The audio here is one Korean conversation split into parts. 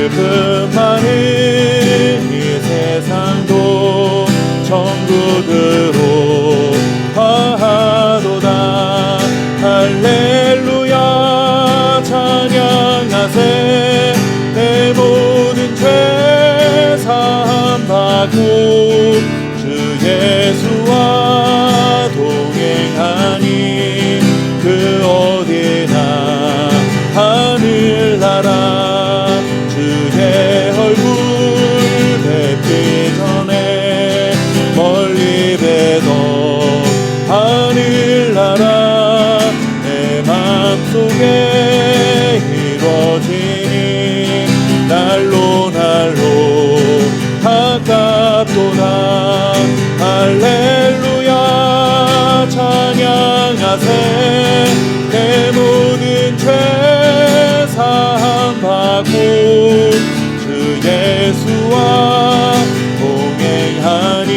슬픔 많은 이 세상도 천국으로 화하도다. 할렐루야 찬양하세. 내 모든 죄 사함받고 주 예수와 동행하니 그 어디나 하늘나라 주의 얼굴 뵙기 전에 멀리 뵈던 하늘나라 내 맘속에 이루어지니 날로 가깝도다. 할렐루야 찬양하세. 내 모든 죄 사함받고 주 예수와 동행하니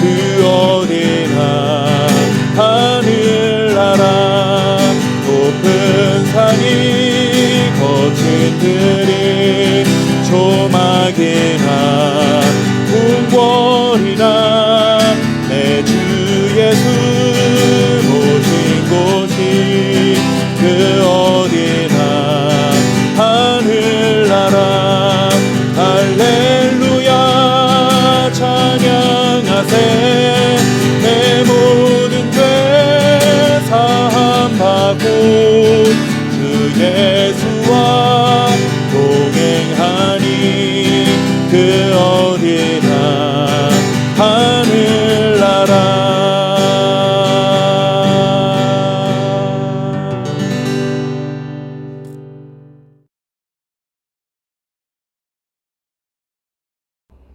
그 어디나 하늘나라 높은 산이 거친 들이 조막이나 궁궐이나 내 주 예수 모신 곳이 그 어디나 하늘나라. 할렐루야 찬양하세. 내 모든 죄 사함받고 주 예수와 동행하니 그 어디나 하늘나라.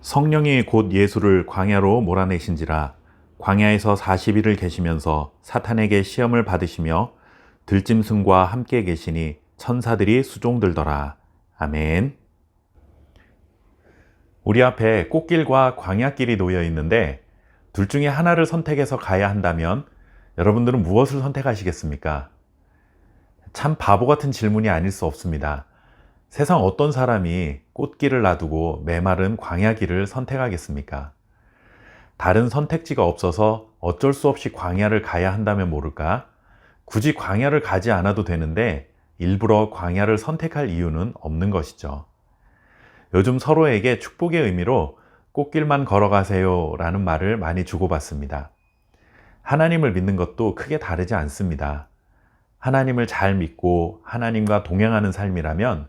성령이 곧 예수를 광야로 몰아내신지라. 광야에서 40일을 계시면서 사탄에게 시험을 받으시며 들짐승과 함께 계시니 천사들이 수종들더라. 아멘. 우리 앞에 꽃길과 광야길이 놓여 있는데 둘 중에 하나를 선택해서 가야 한다면 여러분들은 무엇을 선택하시겠습니까? 참 바보 같은 질문이 아닐 수 없습니다. 세상 어떤 사람이 꽃길을 놔두고 메마른 광야길을 선택하겠습니까? 다른 선택지가 없어서 어쩔 수 없이 광야를 가야 한다면 모를까? 굳이 광야를 가지 않아도 되는데 일부러 광야를 선택할 이유는 없는 것이죠. 요즘 서로에게 축복의 의미로 꽃길만 걸어가세요 라는 말을 많이 주고받습니다. 하나님을 믿는 것도 크게 다르지 않습니다. 하나님을 잘 믿고 하나님과 동행하는 삶이라면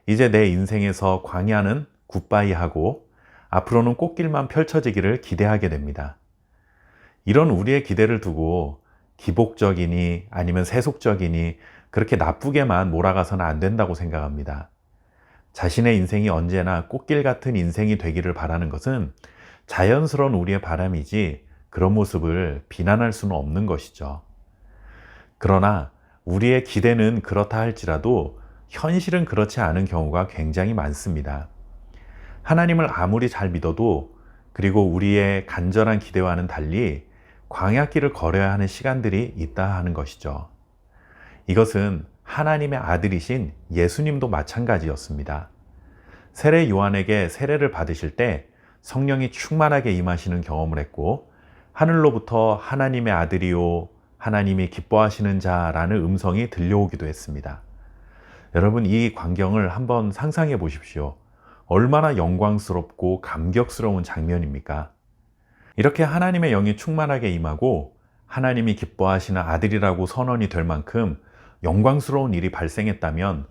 이제 내 인생에서 광야는 굿바이 하고 앞으로는 꽃길만 펼쳐지기를 기대하게 됩니다. 이런 우리의 기대를 두고 기복적이니 아니면 세속적이니 그렇게 나쁘게만 몰아가서는 안 된다고 생각합니다. 자신의 인생이 언제나 꽃길 같은 인생이 되기를 바라는 것은 자연스러운 우리의 바람이지 그런 모습을 비난할 수는 없는 것이죠. 그러나 우리의 기대는 그렇다 할지라도 현실은 그렇지 않은 경우가 굉장히 많습니다. 하나님을 아무리 잘 믿어도 그리고 우리의 간절한 기대와는 달리 광야길을 걸어야 하는 시간들이 있다 하는 것이죠. 이것은 하나님의 아들이신 예수님도 마찬가지였습니다. 세례 요한에게 세례를 받으실 때 성령이 충만하게 임하시는 경험을 했고 하늘로부터 하나님의 아들이요 하나님이 기뻐하시는 자라는 음성이 들려오기도 했습니다. 여러분, 이 광경을 한번 상상해 보십시오. 얼마나 영광스럽고 감격스러운 장면입니까? 이렇게 하나님의 영이 충만하게 임하고 하나님이 기뻐하시는 아들이라고 선언이 될 만큼 영광스러운 일이 발생했다면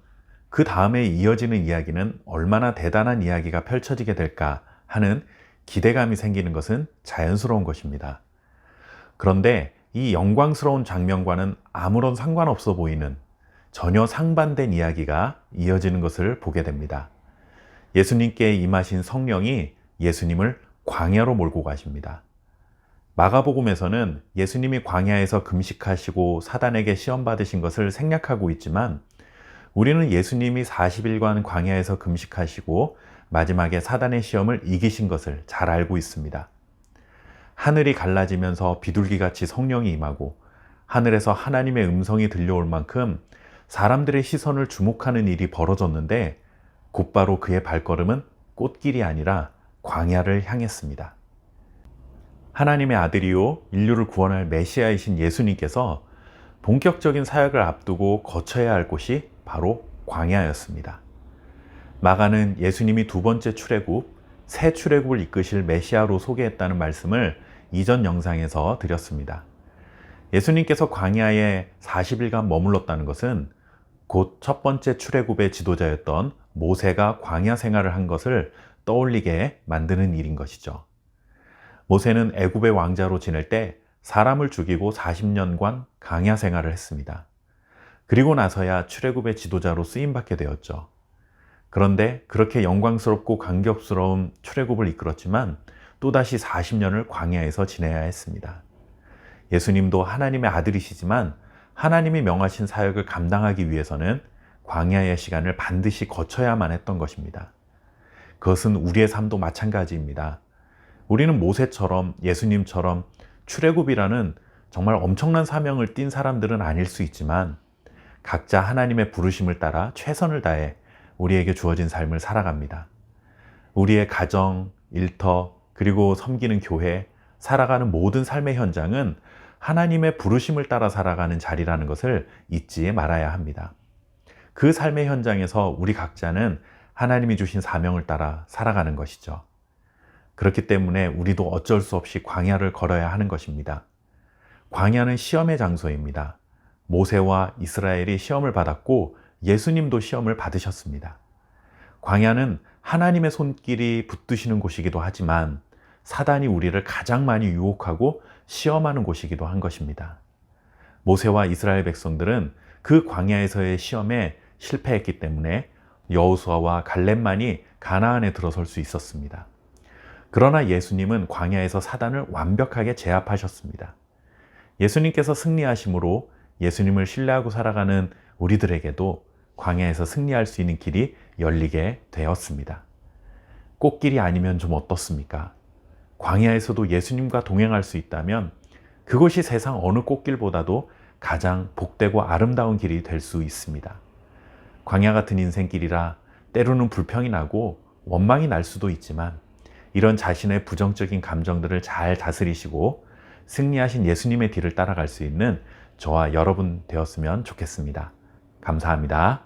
그 다음에 이어지는 이야기는 얼마나 대단한 이야기가 펼쳐지게 될까 하는 기대감이 생기는 것은 자연스러운 것입니다. 그런데 이 영광스러운 장면과는 아무런 상관없어 보이는 전혀 상반된 이야기가 이어지는 것을 보게 됩니다. 예수님께 임하신 성령이 예수님을 광야로 몰고 가십니다. 마가복음에서는 예수님이 광야에서 금식하시고 사단에게 시험 받으신 것을 생략하고 있지만 우리는 예수님이 40일간 광야에서 금식하시고 마지막에 사단의 시험을 이기신 것을 잘 알고 있습니다. 하늘이 갈라지면서 비둘기같이 성령이 임하고 하늘에서 하나님의 음성이 들려올 만큼 사람들의 시선을 주목하는 일이 벌어졌는데 곧바로 그의 발걸음은 꽃길이 아니라 광야를 향했습니다. 하나님의 아들이요 인류를 구원할 메시아이신 예수님께서 본격적인 사역을 앞두고 거쳐야 할 곳이 바로 광야였습니다. 마가는 예수님이 두 번째 출애굽, 새 출애굽을 이끄실 메시아로 소개했다는 말씀을 이전 영상에서 드렸습니다. 예수님께서 광야에 40일간 머물렀다는 것은 곧 첫 번째 출애굽의 지도자였던 모세가 광야 생활을 한 것을 떠올리게 만드는 일인 것이죠. 모세는 애굽의 왕자로 지낼 때 사람을 죽이고 40년간 광야 생활을 했습니다. 그리고 나서야 출애굽의 지도자로 쓰임받게 되었죠. 그런데 그렇게 영광스럽고 감격스러운 출애굽을 이끌었지만 또다시 40년을 광야에서 지내야 했습니다. 예수님도 하나님의 아들이시지만 하나님이 명하신 사역을 감당하기 위해서는 광야의 시간을 반드시 거쳐야만 했던 것입니다. 그것은 우리의 삶도 마찬가지입니다. 우리는 모세처럼 예수님처럼 출애굽이라는 정말 엄청난 사명을 띈 사람들은 아닐 수 있지만 각자 하나님의 부르심을 따라 최선을 다해 우리에게 주어진 삶을 살아갑니다. 우리의 가정, 일터, 그리고 섬기는 교회, 살아가는 모든 삶의 현장은 하나님의 부르심을 따라 살아가는 자리라는 것을 잊지 말아야 합니다. 그 삶의 현장에서 우리 각자는 하나님이 주신 사명을 따라 살아가는 것이죠. 그렇기 때문에 우리도 어쩔 수 없이 광야를 걸어야 하는 것입니다. 광야는 시험의 장소입니다. 모세와 이스라엘이 시험을 받았고 예수님도 시험을 받으셨습니다. 광야는 하나님의 손길이 붙드시는 곳이기도 하지만 사단이 우리를 가장 많이 유혹하고 시험하는 곳이기도 한 것입니다. 모세와 이스라엘 백성들은 그 광야에서의 시험에 실패했기 때문에 여호수아와 갈렙만이 가나안에 들어설 수 있었습니다. 그러나 예수님은 광야에서 사단을 완벽하게 제압하셨습니다. 예수님께서 승리하심으로 예수님을 신뢰하고 살아가는 우리들에게도 광야에서 승리할 수 있는 길이 열리게 되었습니다. 꽃길이 아니면 좀 어떻습니까? 광야에서도 예수님과 동행할 수 있다면 그것이 세상 어느 꽃길보다도 가장 복되고 아름다운 길이 될 수 있습니다. 광야 같은 인생길이라 때로는 불평이 나고 원망이 날 수도 있지만 이런 자신의 부정적인 감정들을 잘 다스리시고 승리하신 예수님의 뒤를 따라갈 수 있는 저와 여러분 되었으면 좋겠습니다. 감사합니다.